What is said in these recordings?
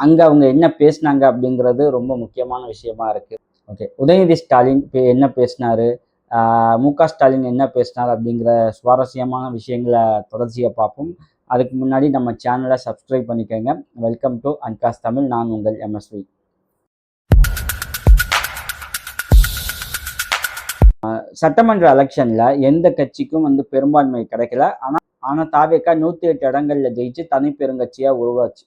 அங்கே அவங்க என்ன பேசினாங்க அப்படிங்கிறது ரொம்ப முக்கியமான விஷயமா இருக்குது. ஓகே, உதயநிதி ஸ்டாலின் என்ன பேசினாரு, மு.க. ஸ்டாலின் என்ன பேசினார் அப்படிங்கிற சுவாரஸ்யமான விஷயங்களை தொடர்ச்சியாக பார்ப்போம். அதுக்கு முன்னாடி நம்ம சேனலை சப்ஸ்கிரைப் பண்ணிக்கோங்க. வெல்கம் டு அன்காஸ் தமிழ். நான் உங்கள் எம்எஸ்வி. சட்டமன்ற எலெக்ஷன்ல எந்த கட்சிக்கும் பெரும்பான்மை கிடைக்கல. ஆனா தாவேகா 108 இடங்கள்ல ஜெயிச்சு தனிப்பெருங்கட்சியா உருவாச்சு.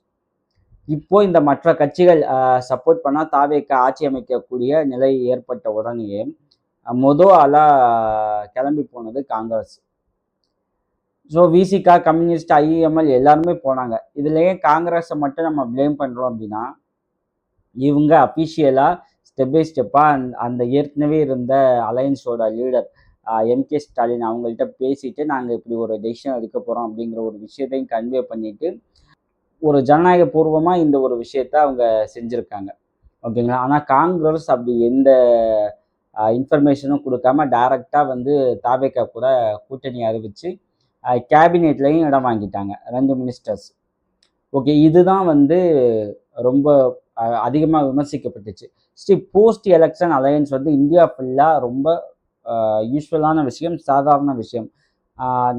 இப்போ இந்த மற்ற கட்சிகள் சப்போர்ட் பண்ணா தாவேகா ஆட்சி அமைக்கக்கூடிய நிலை ஏற்பட்ட உடனேயே ஆளா கிளம்பி போனது Congress. So Visika, communist, IML எல்லாருமே போனாங்க. இதுலயே காங்கிரஸை மட்டும் நம்ம பிளேம் பண்றோம் அப்படின்னா, இவங்க அபிஷியலா ஸ்டெப் பை ஸ்டெப்பா அந்த ஏற்கனவே இருந்த அலையன்ஸோட லீடர் எம்.கே. ஸ்டாலின் அவங்கள்ட்ட பேசிட்டு நாங்கள் இப்படி ஒரு டெசிஷன் எடுக்க போகிறோம் அப்படிங்கிற ஒரு விஷயத்தையும் கன்வே பண்ணிட்டு ஒரு ஜனநாயக பூர்வமாக இந்த ஒரு விஷயத்த அவங்க செஞ்சுருக்காங்க. ஓகேங்களா. ஆனால் காங்கிரஸ் அப்படி எந்த இன்ஃபர்மேஷனும் கொடுக்காம டைரெக்டாக தாவேகா கூட கூட்டணி அறிவித்து கேபினெட்லையும் இடம் வாங்கிட்டாங்க 2 மினிஸ்டர்ஸ். ஓகே, இதுதான் ரொம்ப அதிகமாக விமர்சிக்கப்பட்டுச்சு. போஸ்ட் எலெக்ஷன் அலையன்ஸ் இந்தியா ஃபுல்லாக ரொம்ப யூஸ்வலான விஷயம், சாதாரண விஷயம்.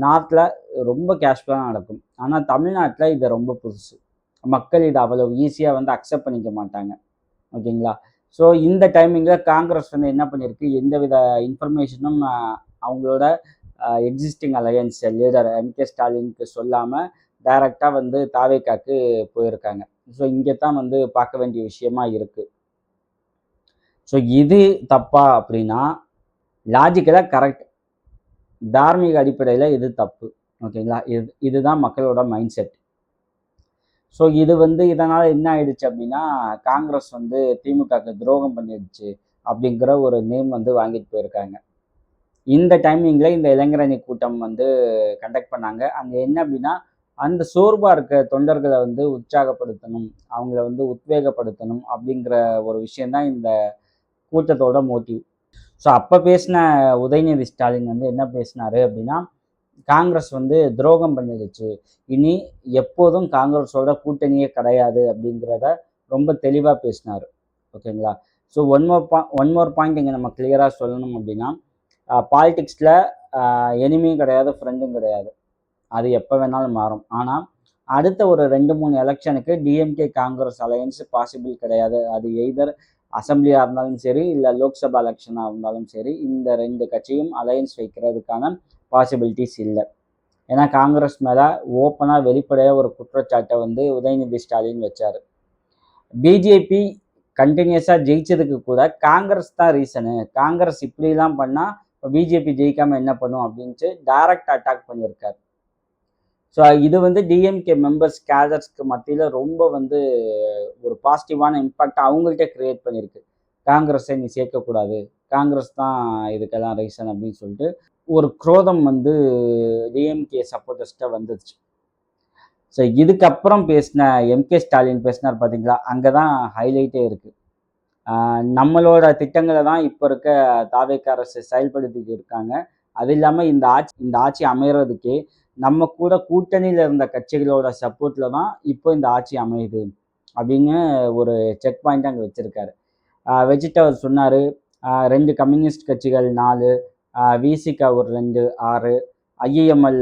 நார்த்தில் ரொம்ப கேஷுவலாக நடக்கும். ஆனால் தமிழ்நாட்டில் இது ரொம்ப புதுசு. மக்கள் இதை அவ்வளவு ஈஸியாக அக்செப்ட் பண்ணிக்க மாட்டாங்க. ஓகேங்களா. ஸோ இந்த டைமிங்கில் காங்கிரஸ் என்ன பண்ணியிருக்கு, எந்தவித இன்ஃபர்மேஷனும் அவங்களோட எக்ஸிஸ்டிங் அலையன்ஸ் லீடர் எம்.கே. ஸ்டாலினுக்கு சொல்லாமல் டைரெக்டாக தாவேகாக்கு போயிருக்காங்க. ஸோ இங்கே தான் பார்க்க வேண்டிய விஷயமா இருக்குது. ஸோ இது தப்பா அப்படின்னா லாஜிக்கலாக கரெக்ட், தார்மீக அடிப்படையில் இது தப்பு. ஓகேங்களா. இதுதான் மக்களோட மைண்ட் செட். ஸோ இது இதனால் என்ன ஆயிடுச்சு அப்படின்னா, காங்கிரஸ் திமுகவுக்கு துரோகம் பண்ணிடுச்சு அப்படிங்கிற ஒரு நேம் வாங்கிட்டு போயிருக்காங்க. இந்த டைமிங்கில் இந்த இளைஞரணி கூட்டம் கண்டக்ட் பண்ணாங்க. அங்கே என்ன அப்படின்னா, அந்த சோர்வாக இருக்க தொண்டர்களை உற்சாகப்படுத்தணும், அவங்கள உத்வேகப்படுத்தணும் அப்படிங்கிற ஒரு விஷயந்தான் இந்த கூட்டத்தோட மோட்டிவ். ஸோ அப்போ பேசின உதயநிதி ஸ்டாலின் என்ன பேசினாரு அப்படின்னா, காங்கிரஸ் துரோகம் பண்ணிடுச்சு, இனி எப்போதும் காங்கிரஸோட கூட்டணியே கிடையாது அப்படிங்கிறத ரொம்ப தெளிவாக பேசினார். ஓகேங்களா. ஸோ ஒன் மோர் பாயிண்ட் இங்கே நம்ம கிளியராக சொல்லணும் அப்படின்னா, பாலிடிக்ஸில் எனிமியும் கிடையாது, ஃப்ரெண்டும் கிடையாது. அது எப்போ வேணாலும் மாறும். ஆனால் அடுத்த ஒரு 2-3 எலெக்ஷனுக்கு டிஎம்கே காங்கிரஸ் அலையன்ஸ் பாசிபிள் கிடையாது. அது எய்தர் அசம்பிளியாக இருந்தாலும் சரி, இல்லை லோக்சபா எலெக்ஷனாக இருந்தாலும் சரி, இந்த 2 கட்சியும் அலையன்ஸ் வைக்கிறதுக்கான பாசிபிலிட்டிஸ் இல்லை. ஏன்னா காங்கிரஸ் மேலே ஓப்பனாக வெளிப்படையாக ஒரு குற்றச்சாட்டை உதயநிதி ஸ்டாலின் வச்சார். பிஜேபி கண்டினியூஸாக ஜெயிச்சதுக்கு கூட காங்கிரஸ் தான் ரீசனு, காங்கிரஸ் இப்படிலாம் பண்ணால் இப்போ பிஜேபி ஜெயிக்காமல் என்ன பண்ணும் அப்படின்ட்டு டைரக்ட் அட்டாக் பண்ணியிருக்காரு. ஸோ இது டிஎம்கே மெம்பர்ஸ் கேடர்ஸ்க்கு மத்தியில் ரொம்ப ஒரு பாசிட்டிவான இம்பாக்ட் அவங்கள்ட்ட கிரியேட் பண்ணியிருக்கு. காங்கிரஸை நீ சேர்க்கக்கூடாது, காங்கிரஸ் தான் இதுக்கெல்லாம் ரீசன் அப்படின்னு சொல்லிட்டு ஒரு குரோதம் டிஎம்கே சப்போர்ட்டர்ஸ்கிட்ட வந்துடுச்சு. ஸோ இதுக்கப்புறம் பேசின எம்.கே. ஸ்டாலின் பேசினார் பார்த்தீங்களா, அங்கே தான் ஹைலைட்டே இருக்குது. நம்மளோட திட்டங்களை தான் இப்போ இருக்க தாவேகா அரசு செயல்படுத்திட்டு இருக்காங்க. அது இல்லாமல் இந்த ஆட்சி அமைகிறதுக்கே நம்ம கூட கூட்டணியில் இருந்த கட்சிகளோட சப்போர்ட்டில் தான் இப்போ இந்த ஆட்சி அமையுது அப்படின்னு ஒரு செக் பாயிண்ட் அங்கே வச்சுருக்காரு. வச்சுட்டு அவர் சொன்னார், 2 கம்யூனிஸ்ட் கட்சிகள் 4, விசிகா ஒரு 2 6, ஐஎம்எல்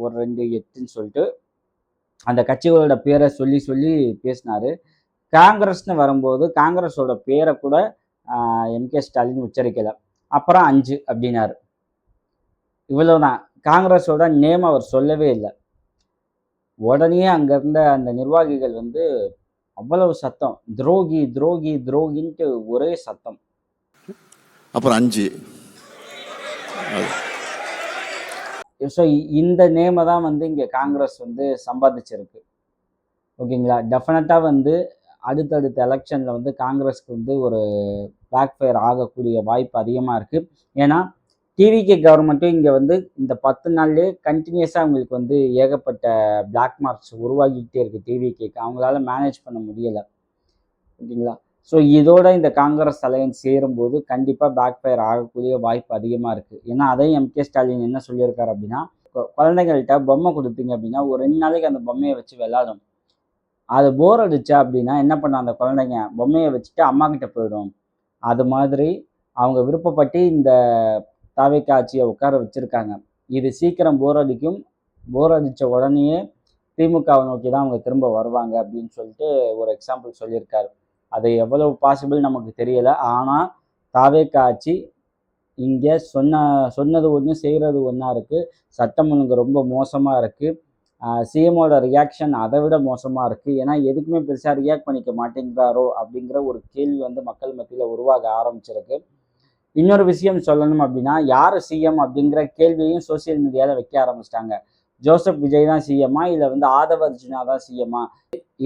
ஒரு 2 8ன்னு சொல்லிட்டு அந்த கட்சிகளோட பேரை சொல்லி சொல்லி பேசினார். காங்கிரஸ்னு வரும்போது காங்கிரஸோட பேரை கூட எம்.கே. ஸ்டாலின் உச்சரிக்கலை. அப்புறம் 5 அப்படின்னாரு. இவ்வளவுதான். காங்கிரஸோட நேம் அவர் சொல்லவே இல்லை. உடனே அங்க இருந்த அந்த நிர்வாகிகள் அவ்வளவு சத்தம், துரோகி துரோகி துரோகின்ட்டு ஒரே சத்தம். அப்புறம் 5. ஸோ இந்த நேமை தான் இங்கே காங்கிரஸ் சம்பாதிச்சிருக்கு. ஓகேங்களா. டெஃபினட்டாக அடுத்தடுத்த எலெக்ஷனில் காங்கிரஸ்க்கு ஒரு பேக் ஃபயர் ஆகக்கூடிய வாய்ப்பு அதிகமாக இருக்குது. ஏன்னா டிவிகே கவர்மெண்ட்டும் இங்கே இந்த 10 நாள்லேயே கண்டினியூஸாக அவங்களுக்கு ஏகப்பட்ட பிளாக் மார்க்ஸ் உருவாகிக்கிட்டே இருக்குது. டிவிகேக்கு அவங்களால மேனேஜ் பண்ண முடியலை. ஓகேங்களா. ஸோ இதோட இந்த காங்கிரஸ் அலையன்ஸ் சேரும்போது கண்டிப்பாக பேக் ஃபயர் ஆகக்கூடிய வாய்ப்பு அதிகமாக இருக்குது. ஏன்னா அதையும் எம்.கே. ஸ்டாலின் என்ன சொல்லியிருக்காரு அப்படின்னா, குழந்தைங்கள்கிட்ட பொம்மை கொடுத்தீங்க அப்படின்னா ஒரு 2 நாளைக்கு அந்த பொம்மையை வச்சு விளையாடும், அது போர் அடிச்சா அப்படின்னா என்ன பண்ண அந்த குழந்தைங்க பொம்மையை வச்சுட்டு அம்மா கிட்ட போயிடும். அது மாதிரி அவங்க விருப்பப்பட்டு இந்த தாவேக்கா ஆட்சியை உட்கார வச்சிருக்காங்க. இது சீக்கிரம் போர் அடிக்கும். போர் அடிச்ச உடனேயே திமுகவை நோக்கி தான் அவங்க திரும்ப வருவாங்க அப்படின்னு சொல்லிட்டு ஒரு எக்ஸாம்பிள் சொல்லியிருக்காரு. அது எவ்வளவு பாசிபிள் நமக்கு தெரியல. ஆனா தாவேக்கா ஆட்சி இங்க சொன்னது ஒண்ணு, செய்றது ஒண்ணா இருக்கு. சட்டம் ஒழுங்கு ரொம்ப மோசமா இருக்கு. சிஎம்மோட ரியாக்ஷன் அதை விட மோசமா இருக்கு. ஏன்னா எதுக்குமே பெருசா ரியாக்ட் பண்ணிக்க மாட்டேங்கிறாரோ அப்படிங்கிற ஒரு கேள்வி வந்து மக்கள் மத்தியில உருவாக ஆரம்பிச்சிருக்கு. இன்னொரு விஷயம் சொல்லணும் அப்படின்னா, யாரு சிஎம் அப்படிங்கிற கேள்வியையும் சோசியல் மீடியால வைக்க ஆரம்பிச்சிட்டாங்க. ஜோசப் விஜய் தான் சிஎம்மா? இல்ல வந்து ஆதவ அர்ஜுனா தான் சிஎம்மா?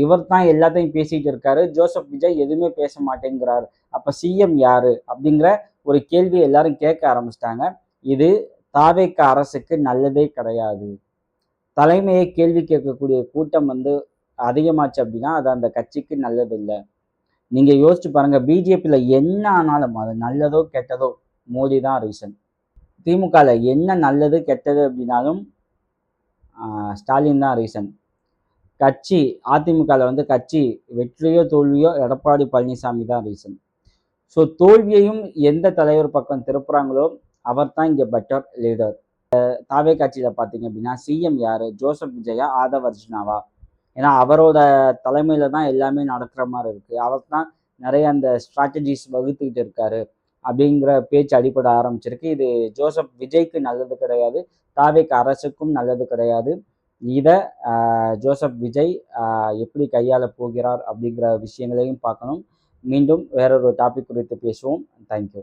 இவர் தான் எல்லாத்தையும் பேசிட்டு இருக்காரு. ஜோசப் விஜய் எதுவுமே பேச மாட்டேங்கிறாரு. அப்ப சிஎம் யாரு? அப்படிங்கிற ஒரு கேள்விய எல்லாரும் கேட்க ஆரம்பிச்சிட்டாங்க. இது தாவேக்கா அரசுக்கு நல்லதே கிடையாது. தலைமையை கேள்வி கேட்கக்கூடிய கூட்டம் வந்து அதிகமாச்சு அப்படின்னா, அது அந்த கட்சிக்கு நல்லதில்ல. நீங்க யோசிச்சு பாருங்க. பிஜேபியில என்ன ஆனாலும், அது நல்லதோ, கெட்டதோ மோடி தான் ரீசன். திமுகல என்ன நல்லது, கெட்டது அப்படின்னாலும் ஸ்டாலின் தான் ரீசன். கட்சி அதிமுகல வந்து கட்சி வெற்றியோ, தோல்வியோ எடப்பாடி பழனிசாமி தான் ரீசன். ஸோ தோல்வியையும் எந்த தலைவர் பக்கம் திருப்புறாங்களோ, அவர் தான் இங்க பெட்டர் லீடர். தாவே கட்சியில பார்த்தீங்க அப்படின்னா, சிஎம் யாரு? ஜோசப் விஜயா? ஆதவ் அர்ஜுனாவா? ஏன்னா அவரோட தலைமையில தான் எல்லாமே நடக்கிற மாதிரி இருக்கு. அவர் தான் நிறைய அந்த ஸ்ட்ராட்டஜிஸ் வகுத்துக்கிட்டு இருக்காரு அப்படிங்கிற பேச்சு அடிப்பட ஆரம்பிச்சிருக்கு. இது ஜோசப் விஜய்க்கு நல்லது கிடையாது. தாவேக்கு அரசுக்கும் நல்லது கிடையாது. இதை ஜோசப் விஜய் எப்படி கையாள போகிறார் அப்படிங்கிற விஷயங்களையும் பார்க்கணும். மீண்டும் வேறொரு டாபிக் குறித்து பேசுவோம். தேங்க்யூ.